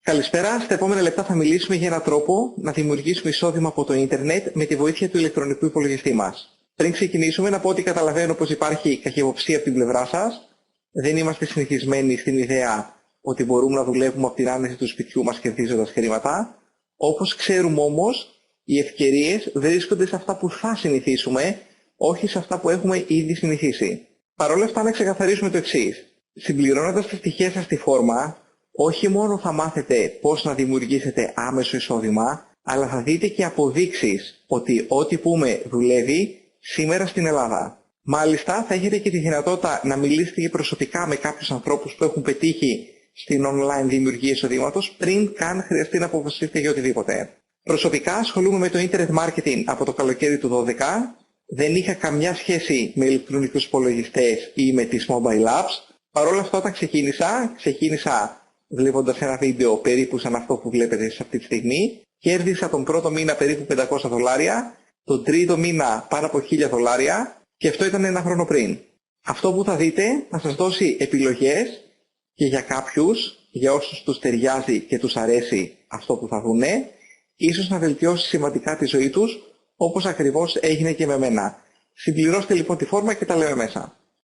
Καλησπέρα. Στα επόμενα λεπτά θα μιλήσουμε για έναν τρόπο να δημιουργήσουμε εισόδημα από το ίντερνετ με τη βοήθεια του ηλεκτρονικού υπολογιστή μας. Πριν ξεκινήσουμε, να πω ότι καταλαβαίνω πως υπάρχει καχυποψία από την πλευρά σας. Δεν είμαστε συνηθισμένοι στην ιδέα ότι μπορούμε να δουλεύουμε από την άνεση του σπιτιού μας κερδίζοντας χρήματα. Όπως ξέρουμε όμως, οι ευκαιρίες βρίσκονται σε αυτά που θα συνηθίσουμε, όχι σε αυτά που έχουμε ήδη συνηθίσει. Παρ' όλα αυτά, να ξεκαθαρίσουμε το εξής. Συμπληρώνοντας τα στοιχεία σας στη φόρμα, όχι μόνο θα μάθετε πώς να δημιουργήσετε άμεσο εισόδημα, αλλά θα δείτε και αποδείξεις ότι ό,τι πούμε δουλεύει σήμερα στην Ελλάδα. Μάλιστα, θα έχετε και τη δυνατότητα να μιλήσετε και προσωπικά με κάποιους ανθρώπους που έχουν πετύχει στην online δημιουργία εισοδήματος πριν καν χρειαστεί να αποφασίσετε για οτιδήποτε. Προσωπικά ασχολούμαι με το Internet Marketing από το καλοκαίρι του 2012. Δεν είχα καμιά σχέση με ηλεκτρονικούς υπολογιστές ή με τις mobile apps. Παρ' όλα αυτά, όταν ξεκίνησα βλέποντας ένα βίντεο περίπου σαν αυτό που βλέπετε σε αυτή τη στιγμή. Κέρδισα τον πρώτο μήνα περίπου $500, τον τρίτο μήνα πάνω από $1000 και αυτό ήταν ένα χρόνο πριν. Αυτό που θα δείτε θα σας δώσει επιλογές και για κάποιους, για όσους τους ταιριάζει και τους αρέσει αυτό που θα δουνε, ίσως να βελτιώσει σημαντικά τη ζωή τους, όπως ακριβώς έγινε και με μένα. Συμπληρώστε λοιπόν τη φόρμα και τα λέμε μέσα.